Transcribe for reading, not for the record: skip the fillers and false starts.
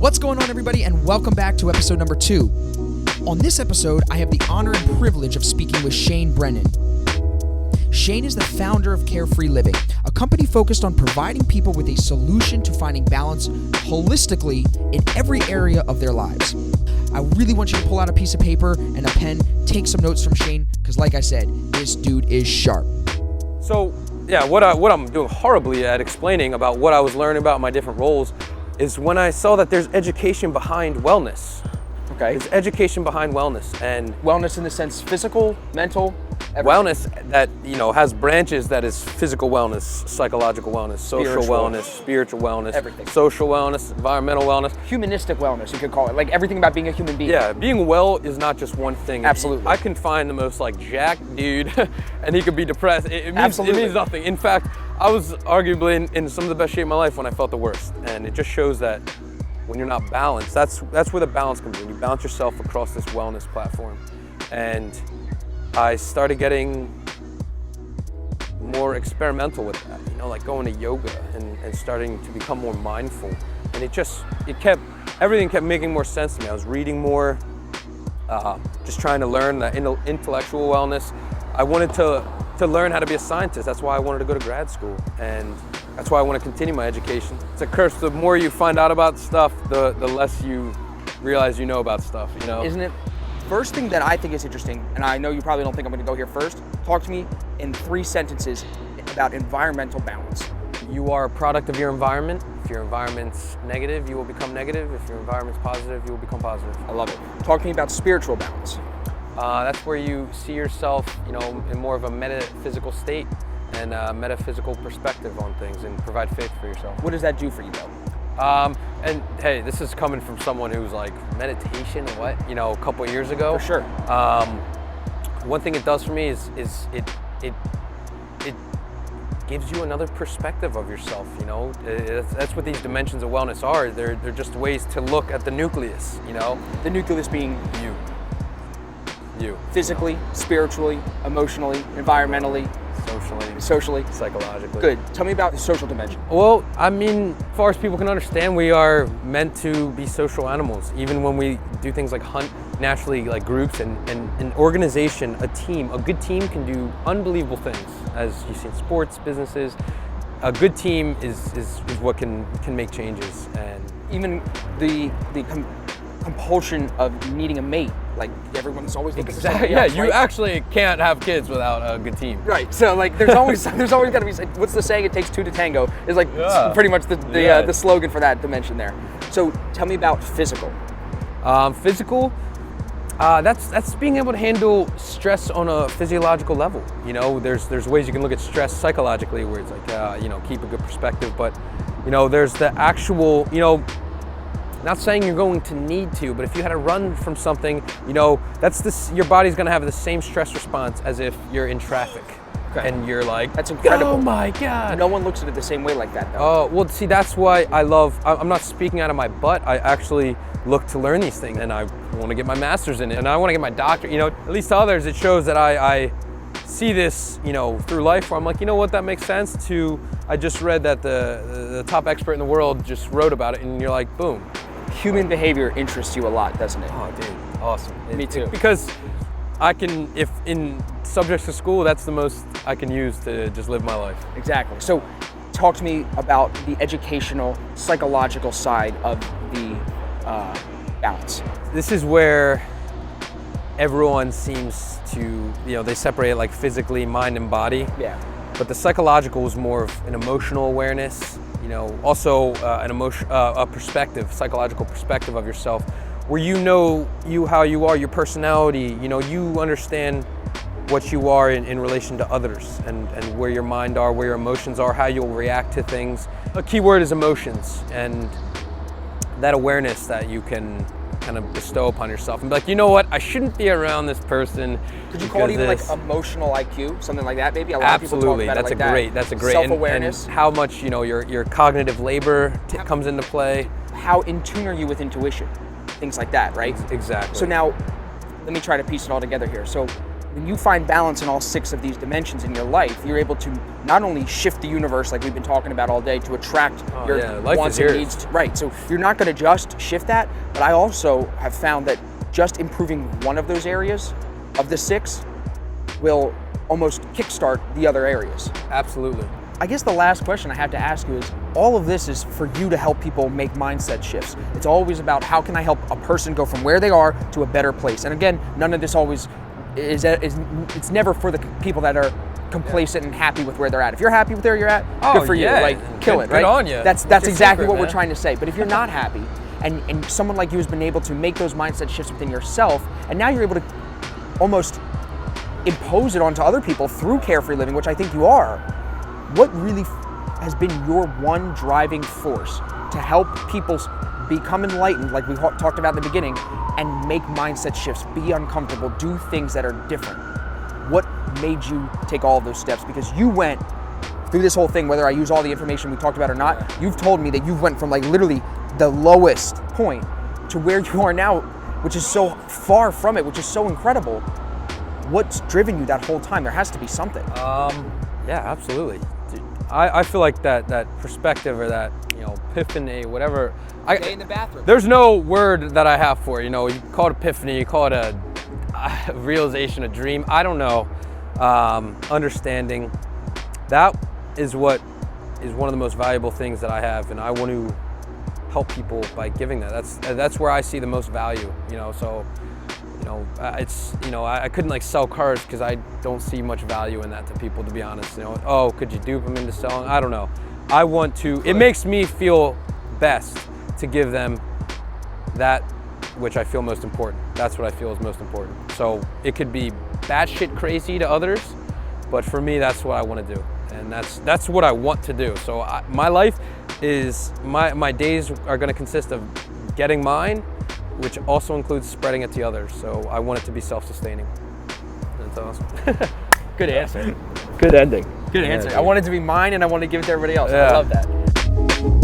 What's going on, everybody, and welcome back to episode number 2. On this episode, I have the honor and privilege of speaking with Shane Brennan. Shane is the founder of CareFreeLivin, a company focused on providing people with a solution to finding balance holistically in every area of their lives. I really want you to pull out a piece of paper and a pen, take some notes from Shane, because like I said, this dude is sharp. So, yeah, what I'm doing horribly at explaining about what I was learning about my different roles is when I saw that there's education behind wellness. Okay. There's education behind wellness, and Wellness in the sense physical, mental, everything. wellness that, has branches that is physical wellness, psychological wellness, social wellness, spiritual wellness, everything. Social wellness, environmental wellness. Humanistic wellness, you could call it. Like everything about being a human being. Yeah, being well is not just one thing. Absolutely. I can find the most jacked dude and he could be depressed. It means nothing. In fact, I was arguably in some of the best shape of my life when I felt the worst. And it just shows that when you're not balanced, that's where the balance comes in. You balance yourself across this wellness platform. And I started getting more experimental with that, like going to yoga and starting to become more mindful. And everything kept making more sense to me. I was reading more, just trying to learn the intellectual wellness. I wanted to learn how to be a scientist. That's why I wanted to go to grad school. And that's why I want to continue my education. It's a curse. The more you find out about stuff, the less you realize you know about stuff, Isn't it? First thing that I think is interesting, and I know you probably don't think I'm going to go here first, talk to me in 3 sentences about environmental balance. You are a product of your environment. If your environment's negative, you will become negative. If your environment's positive, you will become positive. I love it. Talk to me about spiritual balance. That's where you see yourself, in more of a metaphysical state and a metaphysical perspective on things and provide faith for yourself. What does that do for you, though? And hey, this is coming from someone who's meditation, a couple of years ago. For sure. One thing it does for me is it gives you another perspective of yourself, That's what these dimensions of wellness are. They're just ways to look at the nucleus, The nucleus being You. Physically, spiritually, emotionally, environmentally, socially, psychologically. Good. Tell me about the social dimension. Well, as far as people can understand, we are meant to be social animals. Even when we do things like hunt naturally, like groups and an organization, a team, a good team can do unbelievable things. As you see in sports, businesses, a good team is what can make changes. And even the compulsion of needing a mate. Like everyone's always looking for somebody else, you actually can't have kids without a good team. Right. So there's always got to be. What's the saying? It takes 2 to tango. Is pretty much the slogan for that dimension there. So tell me about physical. Physical. That's being able to handle stress on a physiological level. There's ways you can look at stress psychologically where it's keep a good perspective, but there's the actual not saying you're going to need to, but if you had to run from something, your body's gonna have the same stress response as if you're in traffic. Okay. And you're like, that's incredible. Oh my God. No one looks at it the same way like that, though. Oh, well, see, that's why I'm not speaking out of my butt. I actually look to learn these things, and I want to get my master's in it, and I want to get my doctorate. At least to others, it shows that I see this, through life where I'm like, what, that makes sense. I just read that the top expert in the world just wrote about it, and you're like, boom. Human behavior interests you a lot, doesn't it? Oh, dude, awesome. Me too. Because if in subjects to school, that's the most I can use to just live my life. Exactly. So talk to me about the educational, psychological side of the balance. This is where everyone seems to, they separate it physically, mind and body. Yeah. But the psychological is more of an emotional awareness, also a perspective, psychological perspective of yourself, where how you are, your personality, you understand what you are in relation to others and where your mind are, where your emotions are, how you'll react to things. A key word is emotions, and that awareness that you can kind of bestow upon yourself and be like, you know what, I shouldn't be around this person. Could you call it even emotional IQ, something like that? Maybe a lot absolutely. Of people talk about That's a great self-awareness. And how much your cognitive labor comes into play. How in tune are you with intuition? Things like that, right? Exactly. So now, let me try to piece it all together here. So when you find balance in all 6 of these dimensions in your life, you're able to not only shift the universe like we've been talking about all day to attract your wants and needs. Right, so you're not gonna just shift that, but I also have found that just improving one of those areas of the 6 will almost kickstart the other areas. Absolutely. I guess the last question I have to ask you is, all of this is for you to help people make mindset shifts. It's always about how can I help a person go from where they are to a better place. And again, none of this always it's never for the people that are complacent and happy with where they're at. If you're happy with where you're at, good for you. Like, kill it, right? Good on you. That's exactly what we're trying to say. But if you're not happy, and someone like you has been able to make those mindset shifts within yourself, and now you're able to almost impose it onto other people through Carefree Living, which I think you are, what really has been your one driving force to help people become enlightened, like we talked about in the beginning, and make mindset shifts, be uncomfortable, do things that are different? What made you take all of those steps? Because you went through this whole thing, whether I use all the information we talked about or not, you've told me that you went from like literally the lowest point to where you are now, which is so far from it, which is so incredible. What's driven you that whole time? There has to be something. Yeah, absolutely. I feel like that perspective, or that, epiphany, whatever. Stay in the bathroom. There's no word that I have for it. You call it epiphany, you call it a realization, a dream. I don't know. Understanding. That is what is one of the most valuable things that I have, and I want to help people by giving that. That's where I see the most value. So. It's, I couldn't like sell cars because I don't see much value in that to people, to be honest. Oh, could you dupe them into selling? I don't know. I want to, it makes me feel best to give them that which I feel most important. That's what I feel is most important. So it could be batshit crazy to others, but for me, that's what I want to do. And that's what I want to do. So my life is, my days are going to consist of getting mine, which also includes spreading it to others. So I want it to be self-sustaining. That's awesome. Good answer. Good ending. Good answer. I want it to be mine, and I want to give it to everybody else. Yeah. I love that.